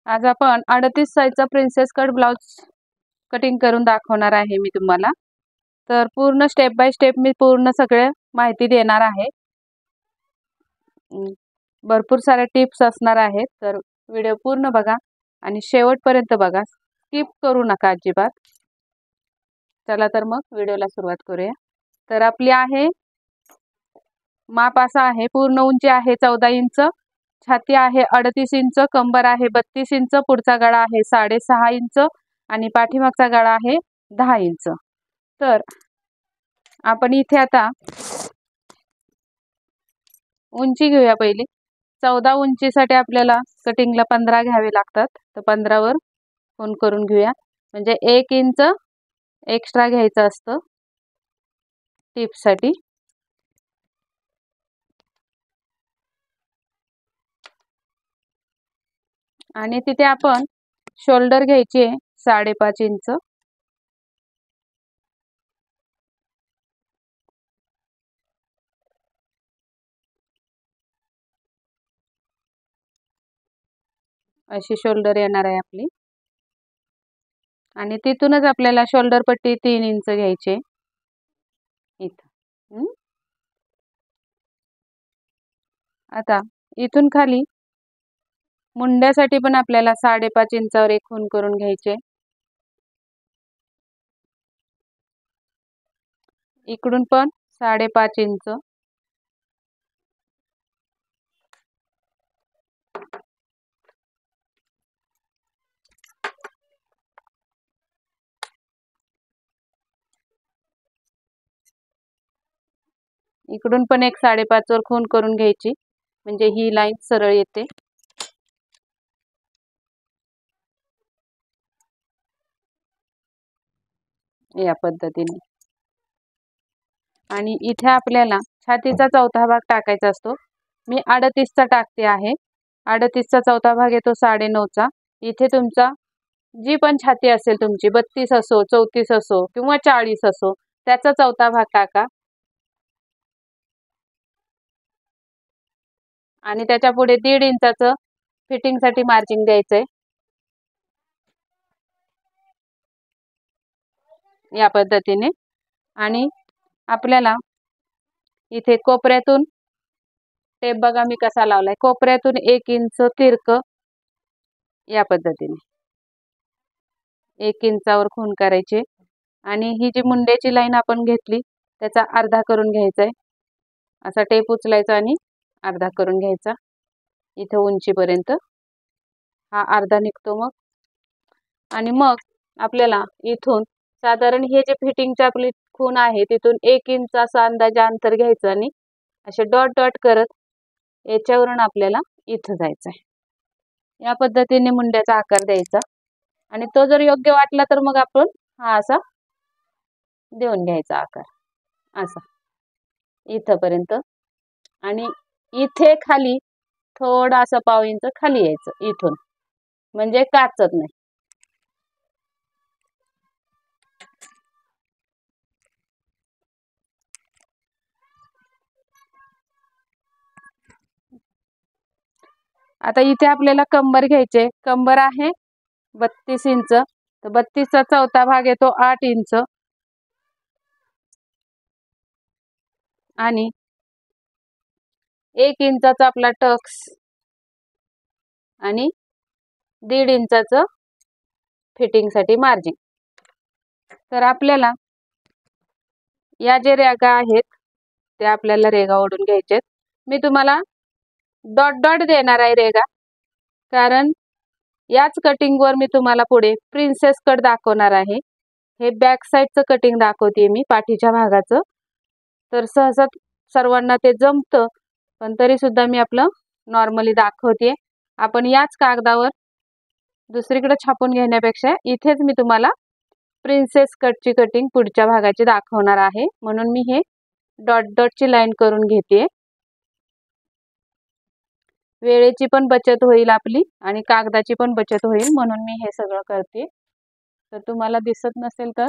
आज आपण 38 साईजचा प्रिन्सेस कट ब्लाउज कटिंग करून दाखवणार आहे मी तुम्हाला। तर पूर्ण स्टेप बाय स्टेप मी पूर्ण सगळे माहिती देणार आहे। भरपूर सारे टिप्स असणार आहेत, तर व्हिडिओ पूर्ण बघा आणि शेवटपर्यंत बघा, स्किप करू नका अजिबात। चला तर मग व्हिडिओला सुरुवात करूया। तर आपली आहे माप असा आहे, पूर्ण उंची आहे 14 इंच, छाती आहे 38 इंच, कंबर आहे 32 इंच, पुढचा गळा आहे 6.5 इंच आणि पाठीमागचा गळा आहे 10 इंच। तर आपण इथे आता उंची घेऊया पहिली। 14 उंचीसाठी आपल्याला कटिंगला 15 घ्यावे लागतात, तर 15 वर फोन करून घेऊया, म्हणजे 1 इंच एक्स्ट्रा घ्यायचं असतं टिप्ससाठी। आणि तिथे आपण शोल्डर घ्यायची 5.5 इंच, अशी शोल्डर येणार आहे आपली। आणि तिथूनच आपल्याला शोल्डर पट्टी 3 इंच घ्यायची इथं। आता इथून खाली मुंड्यासाठी पण आपल्याला 5.5 इंचावर एक खूण करून घ्यायचे। इकडून पण 5.5 इंच, इकडून पण एक 5.5 वर खूण करून घ्यायची, म्हणजे ही लाईन सरळ येते। या पद्धतीने। आणि इथे आपल्याला छातीचा चौथा भाग टाकायचा असतो। मी 38 चा टाकते आहे। 38 चा चौथा भाग येतो 9.5 चा। इथे तुमचा जी पण छाती असेल तुमची, 32 असो, 34 असो किंवा 40 असो, त्याचा चौथा भाग टाका। आणि त्याच्या पुढे 1.5 इंचाचं फिटिंग साठी मार्जिन द्यायचंय, या पद्धतीने। आणि आपल्याला इथे कोपऱ्यातून टेप बघा मी कसा लावलाय, कोपऱ्यातून 1 इंच तिरक या पद्धतीने 1 इंचावर खूण करायचे। आणि ही जी मुंड्याची लाईन आपण घेतली त्याचा अर्धा करून घ्यायचा आहे, असा टेप उचलायचा आणि अर्धा करून घ्यायचा इथे उंचीपर्यंत, हा अर्धा निघतो मग। आणि मग आपल्याला इथून साधारण हे जे फिटिंगची आपली खूण आहे तिथून 1 इंच असा अंदाजे अंतर घ्यायचं आणि असे डॉट डॉट करत याच्यावरून आपल्याला इथं जायचं आहे। या पद्धतीने मुंड्याचा आकार द्यायचा। आणि तो जर योग्य वाटला तर मग आपण हा असा देऊन घ्यायचा आकार, असा इथपर्यंत। आणि इथे खाली थोडासा 1/2 इंच खाली यायचं इथून, म्हणजे काचत नाही। आता इथे आपल्याला कंबर घ्यायचे, कंबर आहे 32 इंच, तर 32 चा चौथा भाग येतो 8 इंच। आणि 1 इंचाचा आपला टक्स आणि 1.5 इंचाचं फिटिंग साठी मार्जिन। तर आपल्याला या जे रेगा आहेत ते आपल्याला रेगा ओढून घ्यायचे। मी तुम्हाला डॉट डॉट देणार आहे रेगा, कारण याच कटिंग वर मी तुम्हाला पुढे प्रिन्सेस कट दाखवणार आहे। हे बॅक साइडचं कटिंग दाखवते मी, पाठीच्या भागाचं। तर सहसा सर्वांना ते जमतं, पण तरी सुद्धा मी आपलं नॉर्मली दाखवते। आपण याच कागदावर दुसरीकडे छापून घेण्यापेक्षा इथेच मी तुम्हाला प्रिन्सेस कटची कटिंग पुढच्या भागाची दाखवणार आहे, म्हणून मी हे डॉट डॉटची लाईन करून घेते। वेळेची पण बचत होईल आपली आणि कागदाची पण बचत होईल, म्हणून मी हे सगळं करते। तर तुम्हाला दिसत नसेल तर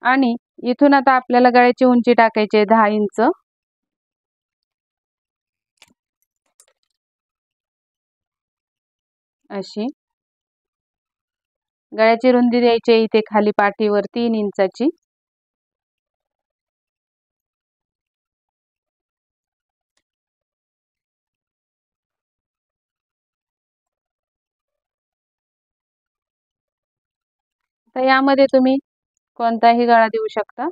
आणि इथून आता आपल्याला गळ्याची उंची टाकायची आहे 10 इंच. अशी गळ्याची रुंदी द्यायची आहे इथे खाली पाठीवर 3 इंचाची. तर यामध्ये तुम्ही कोणताही गळा देऊ शकता,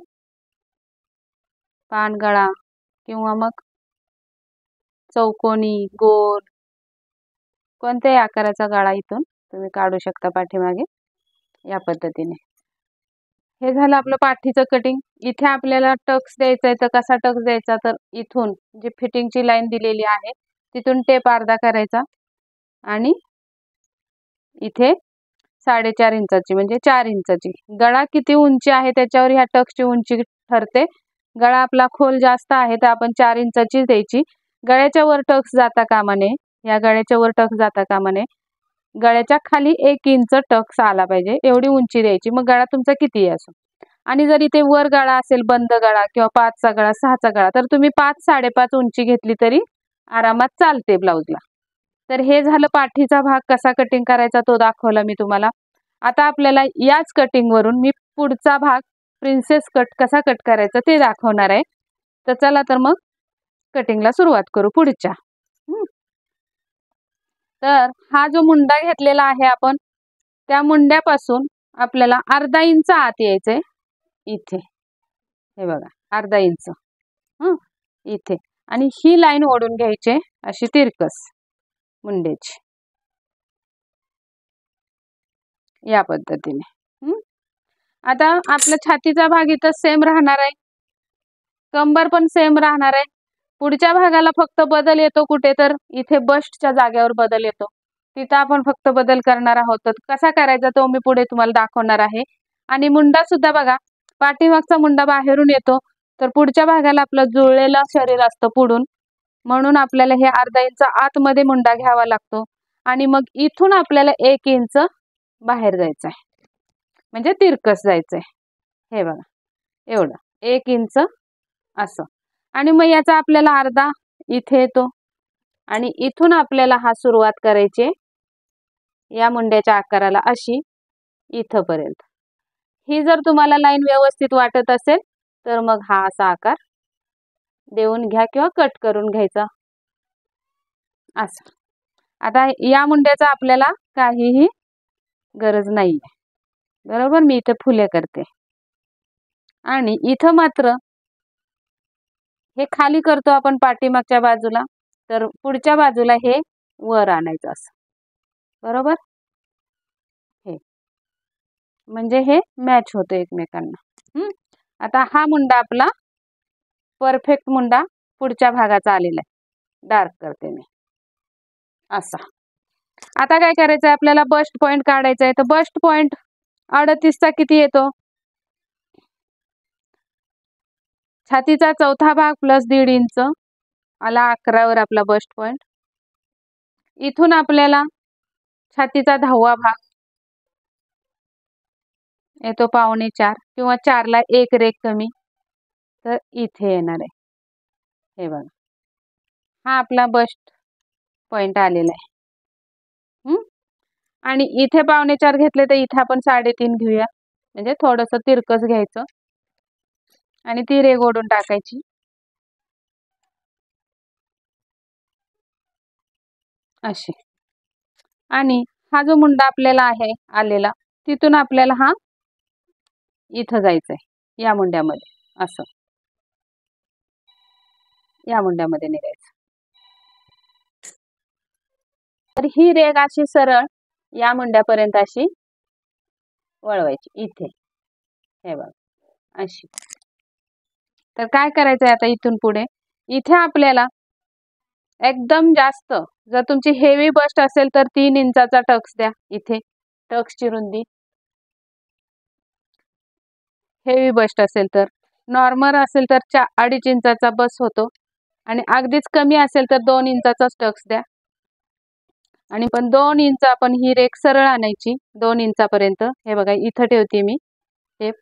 पानगळा किंवा मग चौकोनी, गोल, कोणत्याही आकाराचा गळा इथून तुम्ही काढू शकता पाठीमागे या पद्धतीने. हे झालं आपलं पाठीचं कटिंग. इथे आपल्याला टक्स द्यायचा आहे, तर कसा टक्स द्यायचा, तर इथून जी फिटिंगची लाईन दिलेली आहे तिथून टेप अर्धा करायचा आणि इथे 4.5 इंचाची म्हणजे 4 इंचाची. गळा किती उंची आहे त्याच्यावर ह्या टक्सची उंची ठरते. गळा आपला खोल जास्त आहे तर आपण 4 इंचाची द्यायची. गळ्याच्या वर टक्स जाता कामा नये, या गळ्याच्या वर टक्स जाता कामा नये. गळ्याच्या खाली 1 इंच टक्स आला पाहिजे एवढी उंची द्यायची. मग गळा तुमचा कितीही असो. आणि जर इथे वर गळा असेल, बंद गळा किंवा 5चा गळा, 6चा गळा, तर तुम्ही 5, 5.5 उंची घेतली तरी आरामात चालते ब्लाऊजला. तर हे झालं पाठीचा भाग कसा कटिंग करायचा तो दाखवला मी तुम्हाला. आता आपल्याला याच कटिंग वरून मी पुढचा भाग प्रिन्सेस कट कसा कट करायचा ते दाखवणार आहे. तर चला तर मग कटिंगला सुरुवात करू पुढच्या. तर हा जो मुंडा घेतलेला आहे आपण, त्या मुंड्यापासून आपल्याला अर्धा इंच आत यायचंय इथे. हे बघा अर्धा इंच इथे, आणि ही लाईन ओढून घ्यायची अशी तिरकस मुंड्याची या पद्धतीने. आता आपला छातीचा भाग इथं सेम राहणार आहे, कंबर पण सेम राहणार आहे. पुढच्या भागाला फक्त बदल येतो कुठे, तर इथे बस्टच्या जागेवर बदल येतो. तिथं आपण फक्त बदल करणार आहोत. तर कसा करायचा तो मी पुढे तुम्हाला दाखवणार आहे. आणि मुंडा सुद्धा बघा, पाठीमागचा मुंडा बाहेरून येतो तर पुढच्या भागाला आपलं जुळलेलं शरीर असतं पुढून, म्हणून आपल्याला हे अर्धा इंच आतमध्ये मुंडा घ्यावा लागतो. आणि मग इथून आपल्याला 1 इंच बाहेर जायचं आहे, म्हणजे तिरकस जायचंय. हे बघा एवढं 1 इंच असं. आणि मग याचा आपल्याला अर्धा इथे येतो आणि इथून आपल्याला हा सुरुवात करायची या मुंड्याच्या आकाराला अशी इथपर्यंत. ही जर तुम्हाला लाईन व्यवस्थित वाटत असेल तर मग हा असा आकार देऊन घ्या किंवा कट करून घ्यायचा असं. आता या मुंड्याचा आपल्याला काहीही गरज नाही, बरोबर. मी इथे फुले करते आणि इथं मात्र हे खाली करतो आपण पाठीमागच्या बाजूला, तर पुढच्या बाजूला हे वर आणायचं असं, बरोबर. हे म्हणजे हे मॅच होतं एकमेकांना. आता हा मुंडा आपला परफेक्ट मुंडा पुढच्या भागाचा आलेला आहे. डार्क करते मी असा. आता काय करायचं, आपल्याला बस्ट पॉइंट काढायचा आहे. तर बस्ट पॉइंट 38चा किती येतो, छातीचा चौथा भाग प्लस 1.5 इंच आला 11वर आपला बस्ट पॉइंट. इथून आपल्याला छातीचा 10वा भाग येतो 4.25 किंवा 4ला 1 रेख कमी, तर इथे येणार आहे. हे बघा हा आपला बस्ट पॉइंट आलेला आहे. आणि इथे 4.25 घेतले तर इथे आपण 3.5 घेऊया, म्हणजे थोडंसं तिरकस घ्यायचं आणि ती रेघ ओढून टाकायची अशी. आणि हा जो मुंडा आपल्याला आहे आलेला, तिथून आपल्याला हा इथं जायचंय या मुंड्यामध्ये असं, या मुंड्यामध्ये निघायचं. तर ही रेघ अशी सरळ या मुंड्यापर्यंत अशी वळवायची इथे. हे बघ अशी. तर काय करायचंय आता इथून पुढे, इथे आपल्याला एकदम जास्त, जर तुमची हेवी बस्ट असेल तर 3 इंचाचा टक्स द्या. इथे टक्सची रुंदी हेवी बस्ट असेल तर, नॉर्मल असेल तर 2.5 इंचाचा बस होतो. आणि अगदीच कमी असेल तर 2 इंचाचा टक्स द्या. आणि पण 2 इंच आपण ही रेख सरळ आणायची 2 इंचापर्यंत. हे बघा इथं ठेवते मी टेप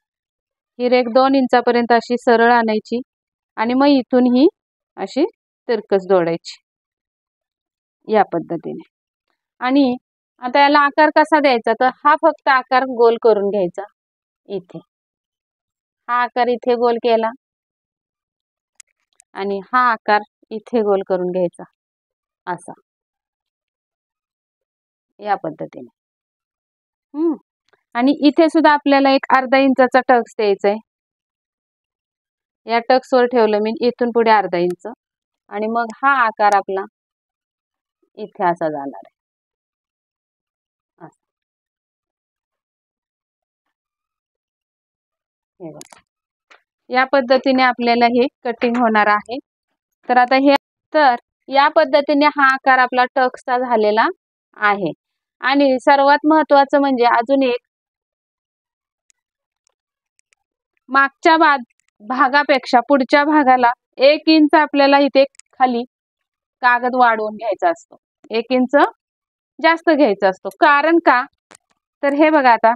ही रेघ 2 इंचापर्यंत अशी सरळ आणायची आणि मग इथून ही अशी तिरकस जोडायची या पद्धतीने. आणि आता याला आकार कसा द्यायचा, तर हा फक्त आकार गोल करून घ्यायचा. इथे हा आकार इथे गोल केला आणि हा आकार इथे गोल करून घ्यायचा असा या पद्धतीने. आणि इथे सुद्धा आपल्याला एक अर्धा इंचाचा टक्स द्यायचा आहे. या टक्सवर ठेवलं मी, इथून पुढे अर्धा इंच आणि मग हा आकार आपला इथे असा जाणार आहे. या पद्धतीने आपल्याला हे कटिंग होणार आहे. तर आता या पद्धतीने हा आकार आपला टक्सचा झालेला आहे. आणि सर्वात महत्त्वाचं म्हणजे अजून एक, मागच्या भागापेक्षा पुढच्या भागाला 1 इंच आपल्याला इथे खाली कागद वाढवून घ्यायचा असतो. 1 इंच जास्त घ्यायचा असतो. कारण का, तर हे बघा, आता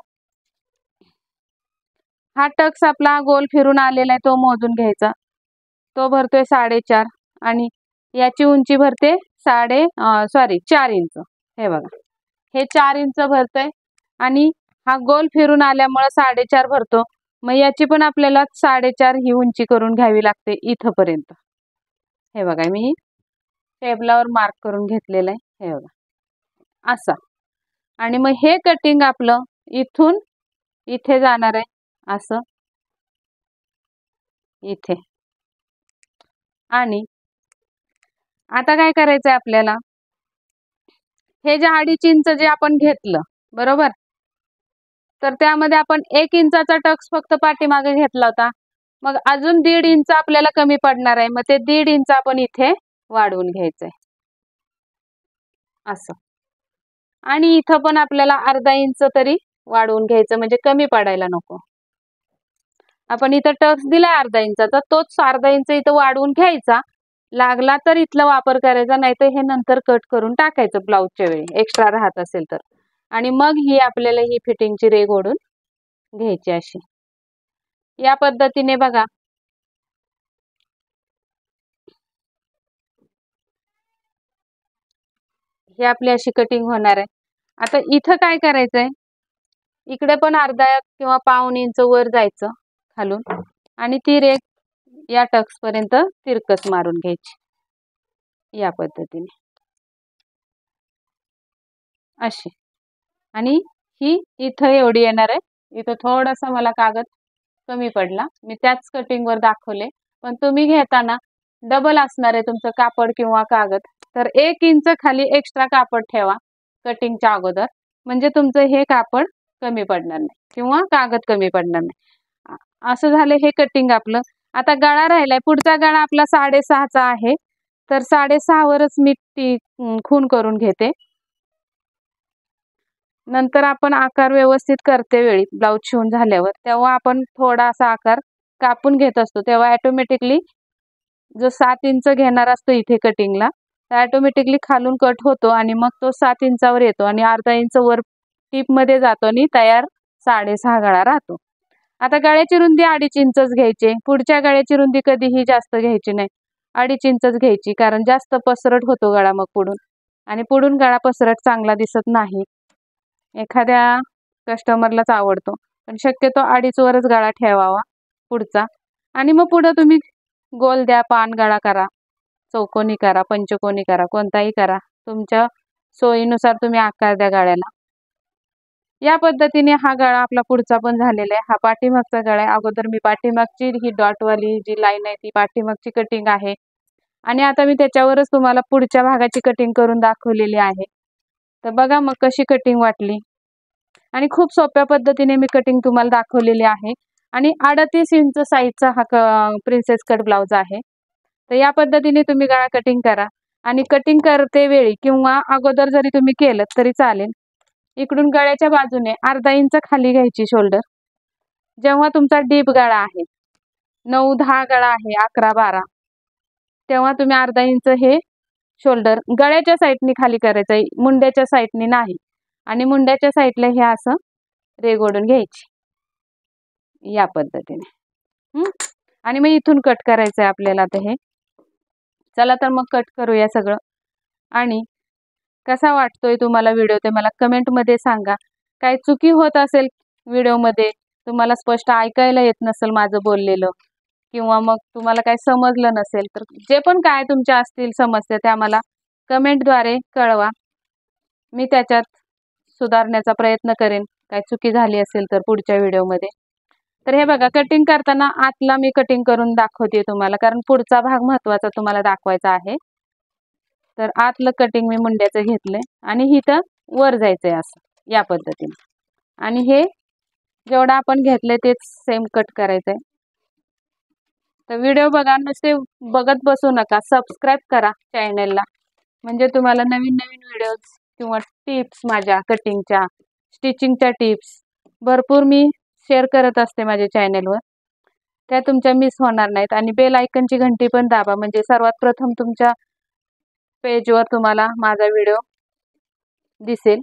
हा टक्स आपला गोल फिरून आलेला आहे, तो मोजून घ्यायचा. तो भरतोय 4.5 आणि याची उंची भरते 4 इंच. हे बघा, हे 4 इंच भरतोय आणि हा गोल फिरून आल्यामुळे 4.5 भरतो. मग याची पण आपल्याला 4.5 ही उंची करून घ्यावी लागते इथपर्यंत. हे बघा, मी टेबलावर मार्क करून घेतलेलं आहे. हे बघा असा. आणि मग हे कटिंग आपलं इथून इथे जाणार आहे असं इथे. आणि आता काय करायचंय आपल्याला, हे जे 2.5 इंच जे आपण घेतलं बरोबर, तर त्यामध्ये आपण 1 इंचाचा टक्स फक्त पाठीमागे घेतला होता. मग अजून 1.5 इंच आपल्याला कमी पडणार आहे. मग ते 1.5 इंच आपण इथे वाढवून घ्यायचंय असं. आणि इथं पण आपल्याला अर्धा इंच तरी वाढवून घ्यायचं, म्हणजे कमी पडायला नको. आपण इथं टक्स दिलाय अर्धा इंचाचा, तोच अर्धा इंच इथं वाढवून घ्यायचा. लागला तर इथला वापर करायचा, नाही तर हे नंतर कट करून टाकायचं ब्लाऊजच्या वेळी एक्स्ट्रा राहत असेल तर. आणि मग ही आपल्याला ही फिटिंगची रेघ ओढून घ्यायची अशी या पद्धतीने. बघा, ही आपली अशी कटिंग होणार आहे. आता इथं काय करायचंय, इकडे पण अर्धा किंवा पाऊण इंच वर जायचं खालून आणि ती रेघ या टक्स पर्यंत तिरकस मारून घ्यायची या पद्धतीने अशी. आणि ही इथं एवढी येणार आहे. इथं थोडासा मला कागद कमी पडला, मी त्याच कटिंगवर दाखवले. पण तुम्ही घेताना डबल असणार आहे तुमचं कापड किंवा कागद, तर 1 इंच खाली एक्स्ट्रा कापड ठेवा कटिंगच्या अगोदर, म्हणजे तुमचं हे कापड कमी पडणार नाही किंवा कागद कमी पडणार नाही. असं झालं हे कटिंग आपलं. आता गळा राहिलाय, पुढचा गळा आपला 6.5चा आहे. तर 6.5 वरच मी ती खून करून घेते. नंतर आपण आकार व्यवस्थित करते वेळी ब्लाऊज शिवून झाल्यावर, तेव्हा आपण थोडासा आकार कापून घेत असतो. तेव्हा ऑटोमॅटिकली जो 7 इंच घेणार असतो इथे कटिंगला, तर ऑटोमॅटिकली खालून कट होतो आणि मग तो 7 इंचावर येतो आणि अर्धा इंच वर टिपमध्ये जातो आणि तयार 6.5 गळा राहतो. आता गळ्याची रुंदी 2.5 इंचच घ्यायची. पुढच्या गळ्याची रुंदी कधीही जास्त घ्यायची नाही, 2.5 इंचच घ्यायची. कारण जास्त पसरट होतो गळा मग पुढून, आणि पुढून गळा पसरट चांगला दिसत नाही. एखाद्या कस्टमरलाच आवडतो, पण शक्यतो 2.5 वरच गळा ठेवावा पुढचा. आणि मग पुढं तुम्ही गोल द्या, पान गळा करा, चौकोनी करा, पंचकोनी करा, कोणताही करा, तुमच्या सोयीनुसार तुम्ही आकार द्या गळ्याला. या पद्धतीने हा गळा आपला पुढचा पण झालेला आहे. हा पाठीमागचा गळा आहे. अगोदर मी पाठीमागची ही डॉटवाली जी लाईन आहे ती पाठीमागची कटिंग आहे आणि आता मी त्याच्यावरच तुम्हाला पुढच्या भागाची कटिंग करून दाखवलेली आहे. तर बघा मग कशी कटिंग वाटली. आणि खूप सोप्या पद्धतीने मी कटिंग तुम्हाला दाखवलेली आहे. आणि 38 इंच साईजचा हा प्रिन्सेस कट ब्लाउज आहे. तर या पद्धतीने तुम्ही गळा कटिंग करा. आणि कटिंग करते वेळी किंवा अगोदर जरी तुम्ही केलं तरी चालेल, इकडून गळ्याच्या बाजूने अर्धा इंच खाली घ्यायची शोल्डर. जेव्हा तुमचा डीप गळा आहे, 9-10 गळा आहे, 11-12, तेव्हा तुम्ही अर्धा इंच हे शोल्डर गळ्याच्या साईडनी खाली करायचं आहे, मुंड्याच्या साईडनी नाही. आणि मुंड्याच्या साईडला हे असं रेघ ओढून घ्यायची या पद्धतीने आणि मग इथून कट करायचं आहे आपल्याला आता हे. चला तर मग कट करूया सगळं. आणि कसा वाटतोय तुम्हाला व्हिडिओ ते मला कमेंटमध्ये सांगा. काही चुकी होत असेल व्हिडिओमध्ये, तुम्हाला स्पष्ट ऐकायला येत नसेल माझं बोललेलं, किंवा मग तुम्हाला काही समजलं नसेल, तर जे पण काय तुमच्या असतील समस्या त्या मला कमेंटद्वारे कळवा. मी त्याच्यात सुधारण्याचा प्रयत्न करेन, काही चुकी झाली असेल तर पुढच्या व्हिडिओमध्ये. तर हे बघा, कटिंग करताना आतला मी कटिंग करून दाखवते तुम्हाला, कारण पुढचा भाग महत्त्वाचा तुम्हाला दाखवायचा आहे. तर आतलं कटिंग मी मुंड्याचं घेतलंय आणि इथं वर जायचंय असं या पद्धतीने. आणि हे जेवढं आपण घेतलंय तेच सेम कट करायचंय. तर व्हिडिओ बघा, नुसते बघत बसू नका, सबस्क्राईब करा चॅनलला, म्हणजे तुम्हाला नवीन नवीन व्हिडिओज किंवा टिप्स, माझ्या कटिंगच्या स्टिचिंगच्या टिप्स भरपूर मी शेअर करत असते माझ्या चॅनलवर, त्या तुमच्या मिस होणार नाहीत. आणि बेल आयकनची घंटी पण दाबा, म्हणजे सर्वात प्रथम तुमच्या पेजवर तुम्हाला माझा व्हिडिओ दिसेल.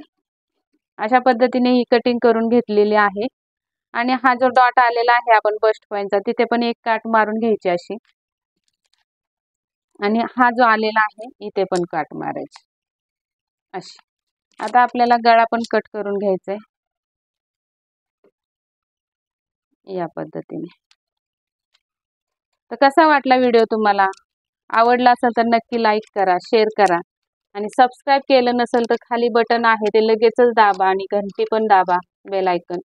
अशा पद्धतीने ही कटिंग करून घेतलेली आहे. आणि हा जो डॉट आलेला आहे आपण बस्ट पॉइंटचा, तिथे पण एक काट मारून घ्यायची अशी. आणि हा जो आलेला आहे इथे पण काट मारायची अशी. आता आपल्याला गळा पण कट करून घ्यायचा आहे या पद्धतीने. तर कसा वाटला व्हिडिओ तुम्हाला? आवडला असेल तर नक्की लाईक करा, शेअर करा. आणि सबस्क्राईब केलं नसेल तर खाली बटन आहे ते लगेचच दाबा आणि घंटी पण दाबा, बेल आयकन,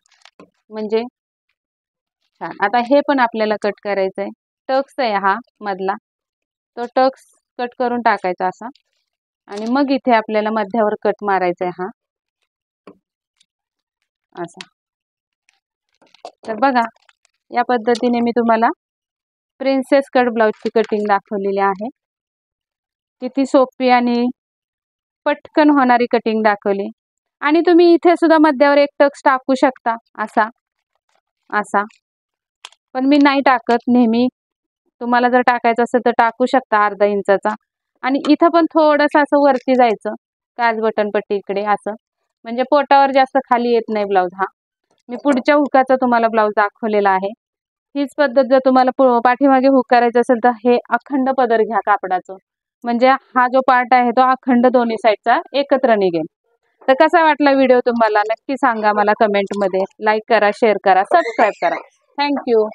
म्हणजे छान. आता हे पण आपल्याला कट करायचं आहे. टक्स आहे हा मधला, तो टक्स कट करून टाकायचा असा. आणि मग इथे आपल्याला मध्यावर कट मारायचा आहे हा असा. तर बघा, या पद्धतीने मी तुम्हाला प्रिन्सेस कट ब्लाउजची कटिंग दाखवलेली आहे. किती सोपी आणि पटकन होणारी कटिंग दाखवली. आणि तुम्ही इथे सुद्धा मध्यावर एक टक्स टाकू शकता असा असा, पण मी नाही टाकत. नेहमी तुम्हाला जर टाकायचं असेल तर टाकू शकता अर्धा इंचाचा. आणि इथं पण थोडंसं असं वरती जायचं काज बटन पट्टी इकडे असं, म्हणजे पोटावर जास्त खाली येत नाही ब्लाऊज हा. मी पुढच्या हुकाचा तुम्हाला ब्लाऊज दाखवलेला आहे. हीच पद्धत जर तुम्हाला पाठीमागे हुक करायचं असेल तर हे अखंड पदर घ्या कापडाचं, म्हणजे हा जो पार्ट आहे तो अखंड दोन्ही साईडचा एकत्र निघेल. तर कसा वाटला व्हिडिओ तुम्हाला नक्की सांगा मला कमेंटमध्ये. लाईक करा, शेअर करा, सबस्क्राईब करा. थँक्यू.